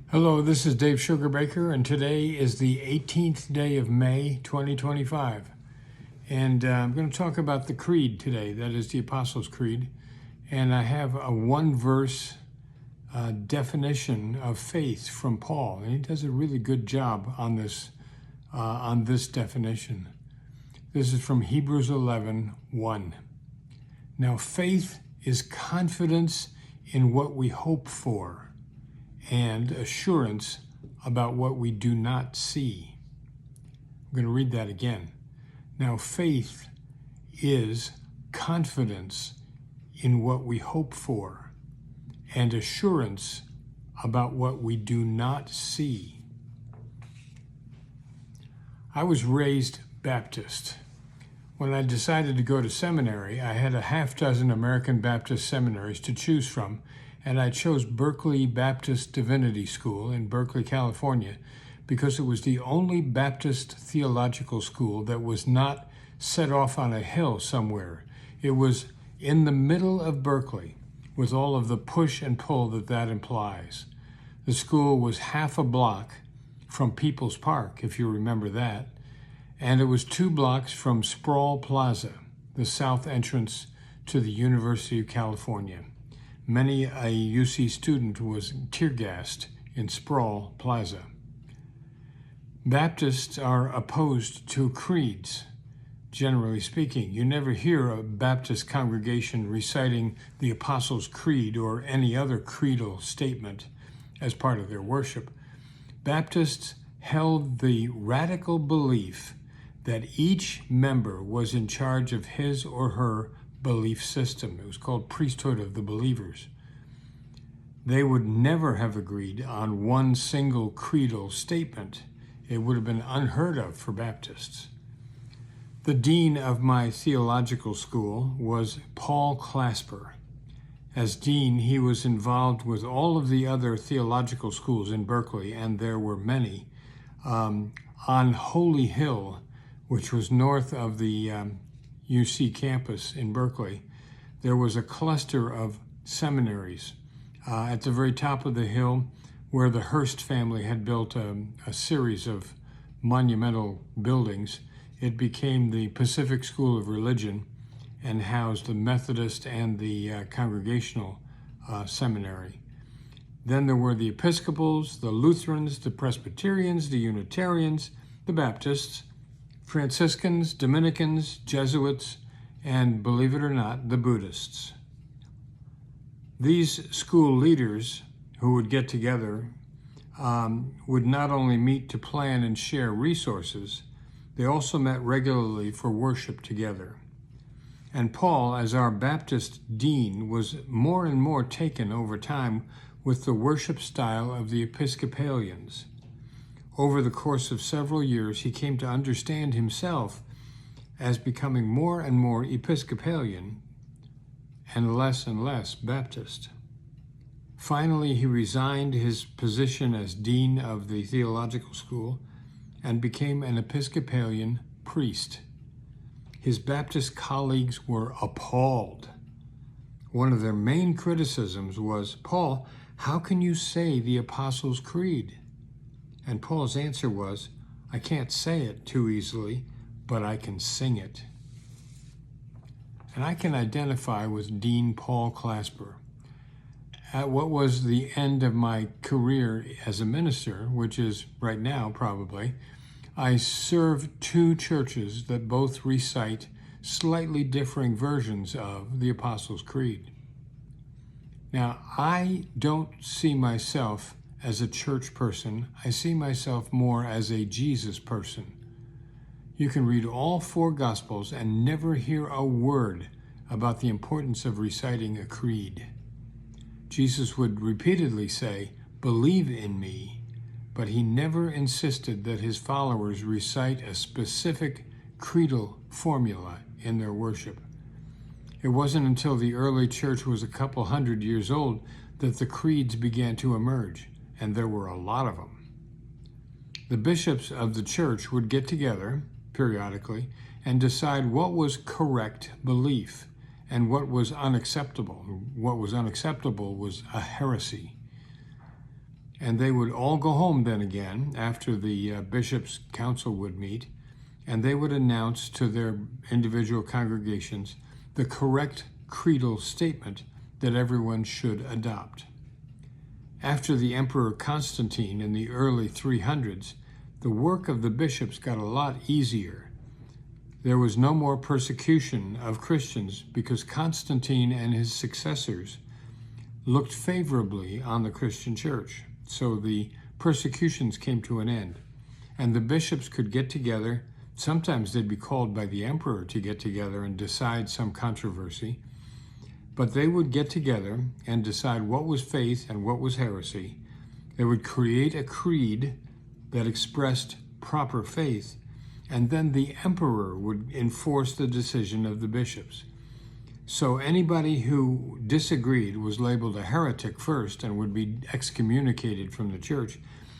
Hello, this is Dave Sugarbaker, and today is the 18th day of May 2025. And I'm going to talk about the Creed today, that is the Apostles' Creed. And I have a one-verse definition of faith from Paul, and he does a really good job on this definition. This is from Hebrews 11:1. Now, faith is confidence in what we hope for, and assurance about what we do not see. I'm going to read that again. Now, faith is confidence in what we hope for and assurance about what we do not see. I was raised Baptist. When I decided to go to seminary, I had a half dozen American Baptist seminaries to choose from, and I chose Berkeley Baptist Divinity School in Berkeley, California, because it was the only Baptist theological school that was not set off on a hill somewhere. It was in the middle of Berkeley, with all of the push and pull that implies. The school was half a block from People's Park, if you remember that, and it was 2 blocks from Sproul Plaza, the south entrance to the University of California. Many a UC student was tear-gassed in Sproul Plaza. Baptists are opposed to creeds, generally speaking. You never hear a Baptist congregation reciting the Apostles' Creed or any other creedal statement as part of their worship. Baptists held the radical belief that each member was in charge of his or her belief system. It was called priesthood of the believers. They would never have agreed on one single creedal statement. It would have been unheard of for Baptists. The dean of my theological school was Paul Clasper. As dean, he was involved with all of the other theological schools in Berkeley, and there were many, on Holy Hill, which was north of the UC campus in Berkeley. There was a cluster of seminaries at the very top of the hill where the Hearst family had built a series of monumental buildings. It became the Pacific School of Religion and housed the Methodist and the Congregational Seminary. Then there were the Episcopals, the Lutherans, the Presbyterians, the Unitarians, the Baptists, Franciscans, Dominicans, Jesuits, and, believe it or not, the Buddhists. These school leaders who would get together would not only meet to plan and share resources, they also met regularly for worship together. And Paul, as our Baptist dean, was more and more taken over time with the worship style of the Episcopalians. Over the course of several years, he came to understand himself as becoming more and more Episcopalian and less Baptist. Finally, he resigned his position as dean of the theological school and became an Episcopalian priest. His Baptist colleagues were appalled. One of their main criticisms was, "Paul, how can you say the Apostles' Creed?" And Paul's answer was, "I can't say it too easily, but I can sing it." And I can identify with Dean Paul Clasper. At what was the end of my career as a minister, which is right now probably, I serve 2 churches that both recite slightly differing versions of the Apostles' Creed. Now, I don't see myself as a church person. I see myself more as a Jesus person. You can read all 4 Gospels and never hear a word about the importance of reciting a creed. Jesus would repeatedly say, "Believe in me," but he never insisted that his followers recite a specific creedal formula in their worship. It wasn't until the early church was a couple hundred years old that the creeds began to emerge, and there were a lot of them. The bishops of the church would get together periodically and decide what was correct belief and what was unacceptable. What was unacceptable was a heresy. And they would all go home then again after the bishops' council would meet, and they would announce to their individual congregations the correct creedal statement that everyone should adopt. After the Emperor Constantine in the early 300s, the work of the bishops got a lot easier. There was no more persecution of Christians because Constantine and his successors looked favorably on the Christian church. So the persecutions came to an end, and the bishops could get together. Sometimes they'd be called by the emperor to get together and decide some controversy, but they would get together and decide what was faith and what was heresy. They would create a creed that expressed proper faith, and then the emperor would enforce the decision of the bishops. So anybody who disagreed was labeled a heretic first and would be excommunicated from the church,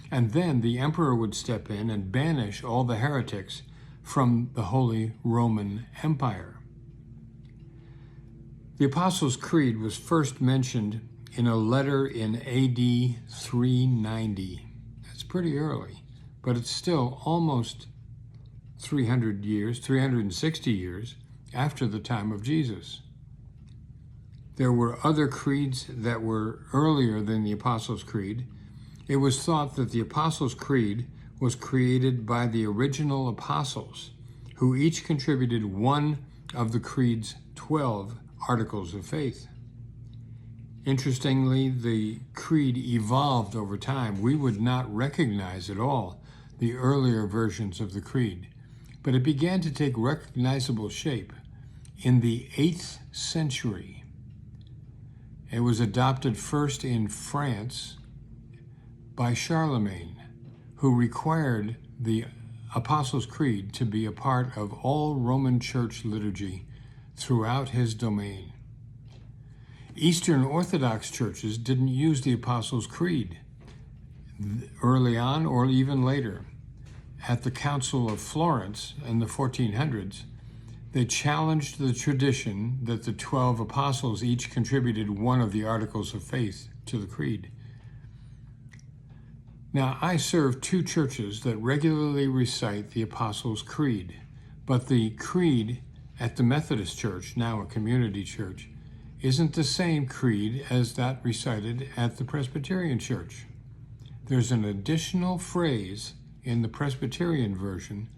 and then the emperor would step in and banish all the heretics from the Holy Roman Empire. The Apostles' Creed was first mentioned in a letter in AD 390. That's pretty early, but it's still almost 360 years after the time of Jesus. There were other creeds that were earlier than the Apostles' Creed. It was thought that the Apostles' Creed was created by the original apostles, who each contributed one of the Creed's 12 articles of faith. Interestingly, the Creed evolved over time. We would not recognize at all the earlier versions of the Creed, but it began to take recognizable shape in the 8th century. It was adopted first in France by Charlemagne, who required the Apostles' Creed to be a part of all Roman Church liturgy throughout his domain. Eastern Orthodox churches didn't use the Apostles' Creed early on or even later. At the Council of Florence in the 1400s, they challenged the tradition that the 12 apostles each contributed one of the articles of faith to the creed. Now, I serve two churches that regularly recite the Apostles' Creed, but the creed at the Methodist Church, now a community church, isn't the same creed as that recited at the Presbyterian Church. There's an additional phrase in the Presbyterian version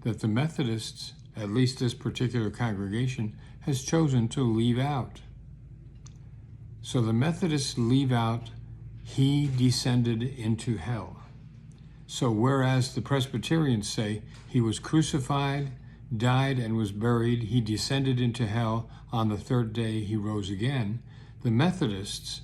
that the Methodists, at least this particular congregation, has chosen to leave out. So the Methodists leave out, "He descended into hell." So whereas the Presbyterians say he was crucified, died, and was buried, he descended into hell, on the third day he rose again, the Methodists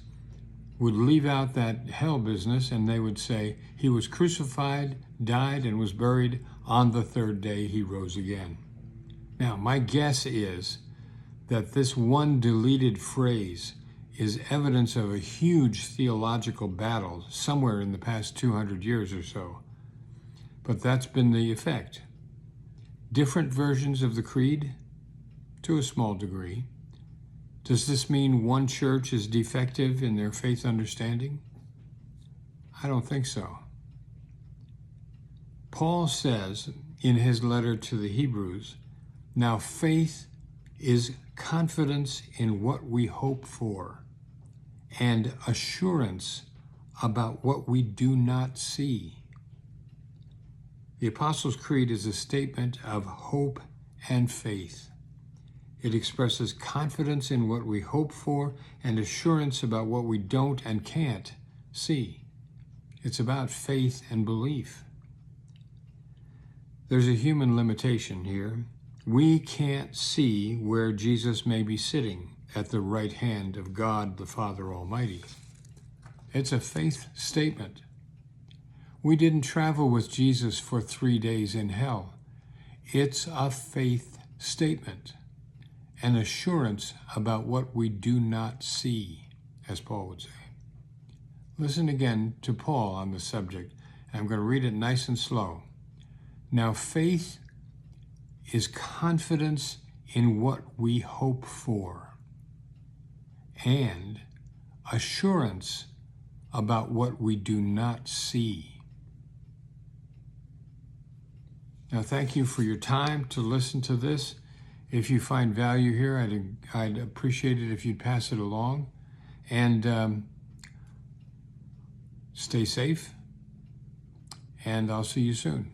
would leave out that hell business and they would say he was crucified, died, and was buried, on the third day he rose again. Now, my guess is that this one deleted phrase is evidence of a huge theological battle somewhere in the past 200 years or so. But that's been the effect. Different versions of the creed, to a small degree. Does this mean one church is defective in their faith understanding? I don't think so. Paul says in his letter to the Hebrews, "Now faith is confidence in what we hope for, and assurance about what we do not see." The Apostles' Creed is a statement of hope and faith. It expresses confidence in what we hope for and assurance about what we don't and can't see. It's about faith and belief. There's a human limitation here. We can't see where Jesus may be sitting at the right hand of God the Father Almighty. It's a faith statement. We didn't travel with Jesus for 3 days in hell. It's a faith statement, an assurance about what we do not see, as Paul would say. Listen again to Paul on the subject, and I'm going to read it nice and slow. Now, faith is confidence in what we hope for, and assurance about what we do not see. Now, thank you for your time to listen to this. If you find value here, I'd appreciate it if you'd pass it along. And stay safe. And I'll see you soon.